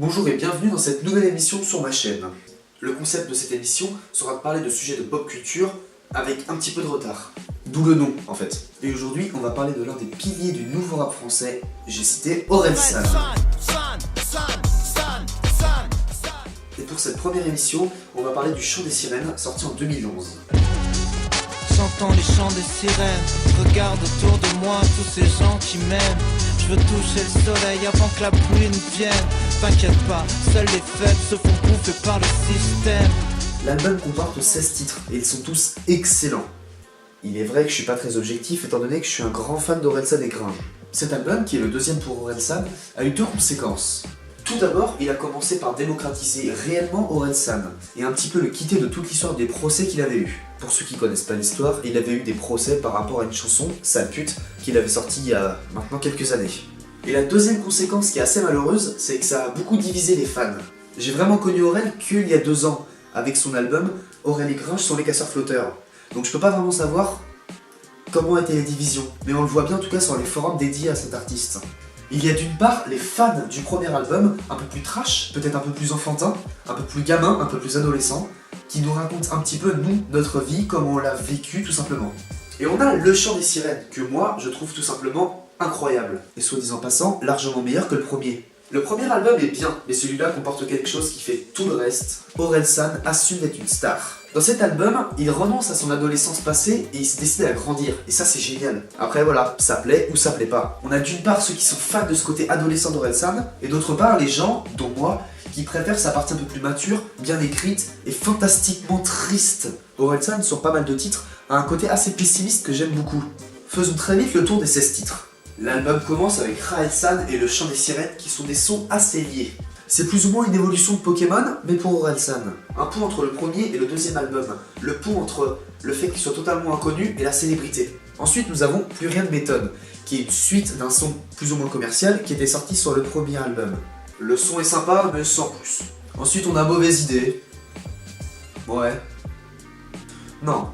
Bonjour et bienvenue dans cette nouvelle émission sur ma chaîne. Le concept de cette émission sera de parler de sujets de pop culture avec un petit peu de retard. D'où le nom en fait. Et aujourd'hui on va parler de l'un des piliers du nouveau rap français, j'ai cité Orelsan. Et pour cette première émission, on va parler du Chant des Sirènes, sorti en 2011. J'entends les chants des sirènes, regarde autour de moi tous ces gens qui m'aiment. Je veux toucher le soleil avant que la pluie ne vienne. T'inquiète pas, seuls les faibles se font bouffer par le système. L'album comporte 16 titres et ils sont tous excellents. Il est vrai que je suis pas très objectif étant donné que je suis un grand fan d'Orelsan et Gringe. Cet album, qui est le deuxième pour Orelsan, a eu deux conséquences. Tout d'abord, il a commencé par démocratiser réellement Orelsan et un petit peu le quitter de toute l'histoire des procès qu'il avait eu. Pour ceux qui connaissent pas l'histoire, il avait eu des procès par rapport à une chanson, Sale pute, qu'il avait sortie il y a maintenant quelques années. Et la deuxième conséquence qui est assez malheureuse, c'est que ça a beaucoup divisé les fans. J'ai vraiment connu Aurel qu'il y a 2 ans, avec son album Aurel et Gringe sont les casseurs flotteurs. Donc je peux pas vraiment savoir comment étaient les divisions, mais on le voit bien en tout cas sur les forums dédiés à cet artiste. Il y a d'une part les fans du premier album, un peu plus trash, peut-être un peu plus enfantin, un peu plus gamin, un peu plus adolescent, qui nous racontent un petit peu, nous, notre vie, comment on l'a vécu tout simplement. Et on a Le Chant des Sirènes, que moi, je trouve tout simplement incroyable, et soit disant passant, largement meilleur que le premier. Le premier album est bien, mais celui-là comporte quelque chose qui fait tout le reste. Orelsan assume d'être une star. Dans cet album, il renonce à son adolescence passée et il se décide à grandir, et ça c'est génial. Après voilà, ça plaît ou ça plaît pas. On a d'une part ceux qui sont fans de ce côté adolescent d'Orelsan, et d'autre part les gens, dont moi, qui préfèrent sa partie un peu plus mature, bien écrite et fantastiquement triste. Orelsan, sur pas mal de titres, a un côté assez pessimiste que j'aime beaucoup. Faisons très vite le tour des 16 titres. L'album commence avec Raelsan et Le Chant des Sirènes qui sont des sons assez liés. C'est plus ou moins une évolution de Pokémon, mais pour Orelsan. Un pont entre le premier et le deuxième album. Le pont entre le fait qu'il soit totalement inconnu et la célébrité. Ensuite, nous avons Plus rien ne m'étonne, qui est une suite d'un son plus ou moins commercial qui était sorti sur le premier album. Le son est sympa, mais sans plus. Ensuite, on a Mauvaise idée. Ouais. Non,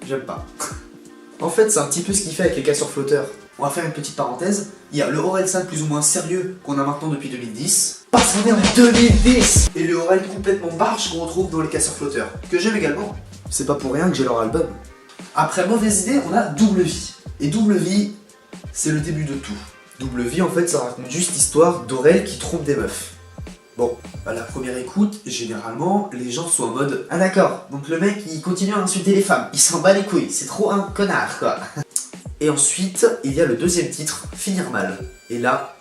j'aime pas. En fait, c'est un petit peu ce qu'il fait avec les casseurs flotteurs. On va faire une petite parenthèse. Il y a le Orelsan plus ou moins sérieux qu'on a maintenant depuis 2010. Parce qu'on est en 2010. Et le Orel complètement barge qu'on retrouve dans les casseurs flotteurs, que j'aime également. C'est pas pour rien que j'ai leur album. Après Mauvaise idée, on a Double vie. Et Double vie, c'est le début de tout. Double vie, en fait, ça raconte juste l'histoire d'Aurel qui trompe des meufs. Bon, à la première écoute, généralement, les gens sont en mode « Ah d'accord, donc le mec, il continue à insulter les femmes, il s'en bat les couilles, c'est trop un connard, quoi !» Et ensuite, il y a le deuxième titre, Finir mal. Et là,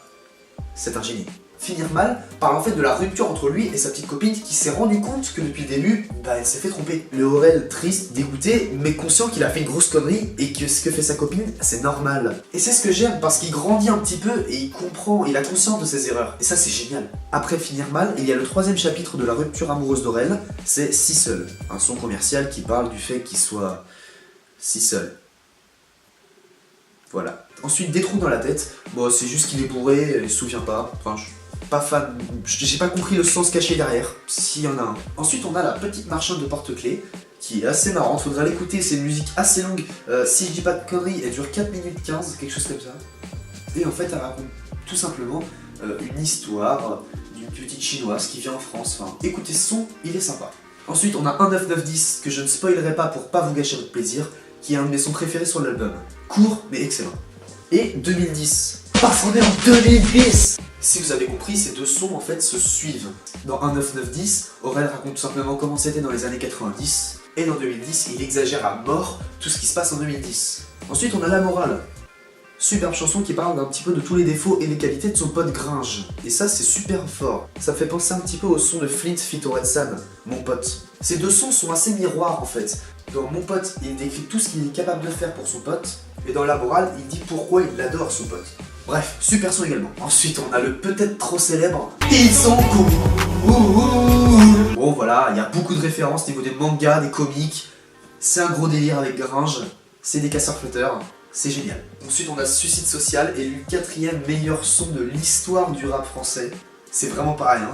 c'est un génie. Finir mal parle en fait de la rupture entre lui et sa petite copine qui s'est rendu compte que depuis le début, elle s'est fait tromper. Le Aurel triste, dégoûté, mais conscient qu'il a fait une grosse connerie et que ce que fait sa copine, c'est normal. Et c'est ce que j'aime parce qu'il grandit un petit peu et il comprend, il a conscience de ses erreurs. Et ça c'est génial. Après Finir mal, il y a le troisième chapitre de la rupture amoureuse d'Aurel, c'est Si seul. Un son commercial qui parle du fait qu'il soit si seul. Voilà. Ensuite, Des trous dans la tête. Bon, c'est juste qu'il est bourré, il se souvient pas. Enfin, je suis pas fan. J'ai pas compris le sens caché derrière, s'il y en a un. Ensuite, on a La petite marchande de porte-clés, qui est assez marrante. Faudrait l'écouter, c'est une musique assez longue. Si je dis pas de conneries, elle dure 4 minutes 15, quelque chose comme ça. Et en fait, elle raconte tout simplement une histoire d'une petite chinoise qui vient en France. Enfin, écoutez ce son, il est sympa. Ensuite, on a 19910, que je ne spoilerai pas pour pas vous gâcher votre plaisir, qui est un de mes sons préférés sur l'album. Court, mais excellent. Et 2010. Parce qu'on est en 2010. Si vous avez compris, ces deux sons en fait se suivent. Dans 19910, Aurel raconte tout simplement comment c'était dans les années 90. Et dans 2010, il exagère à mort tout ce qui se passe en 2010. Ensuite, on a La morale. Superbe chanson qui parle d'un petit peu de tous les défauts et les qualités de son pote Gringe. Et ça, c'est super fort. Ça me fait penser un petit peu au son de Flint feat. Orelsan, Mon pote. Ces deux sons sont assez miroirs en fait. Dans Mon pote, il décrit tout ce qu'il est capable de faire pour son pote. Et dans La morale, il dit pourquoi il adore son pote. Bref, super son également. Ensuite, on a le peut-être trop célèbre Ils sont cool. Bon voilà, il y a beaucoup de références au niveau des mangas, des comics. C'est un gros délire avec Gringe. C'est des casseurs flotteurs. C'est génial. Ensuite, on a Suicide social, élu 4e meilleur son de l'histoire du rap français. C'est vraiment pas rien.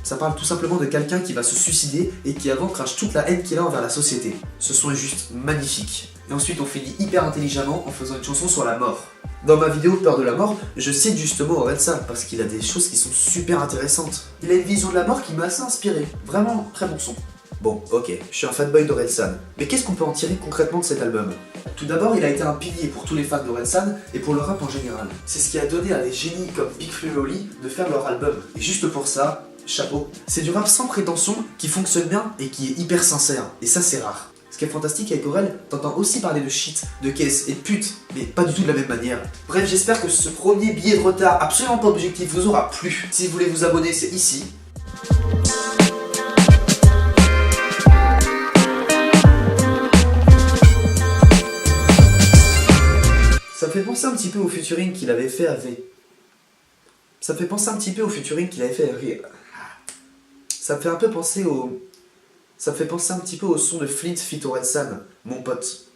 Ça parle tout simplement de quelqu'un qui va se suicider et qui avant crache toute la haine qu'il a envers la société. Ce son est juste magnifique. Et ensuite on finit hyper intelligemment en faisant une chanson sur la mort. Dans ma vidéo Peur de la mort, je cite justement Orelsan parce qu'il a des choses qui sont super intéressantes. Il a une vision de la mort qui m'a assez inspiré. Vraiment très bon son. Bon, ok, je suis un fanboy d'Orelsan, mais qu'est-ce qu'on peut en tirer concrètement de cet album? Tout d'abord, il a été un pilier pour tous les fans d'Orelsan et pour le rap en général. C'est ce qui a donné à des génies comme Big Flo et Oli de faire leur album. Et juste pour ça, chapeau. C'est du rap sans prétention, qui fonctionne bien et qui est hyper sincère. Et ça, c'est rare. Ce qui est fantastique avec Aurel, t'entends aussi parler de shit, de caisse et de pute, mais pas du tout de la même manière. Bref, j'espère que ce premier billet de retard absolument pas objectif vous aura plu. Si vous voulez vous abonner, c'est ici. Ça me fait penser un petit peu au featuring qu'il avait fait avec... Ça me fait penser un petit peu au featuring qu'il avait fait avec... Ça me fait un peu penser au... Ça me fait penser un petit peu au son de Flint feat. Orelsan, mon pote.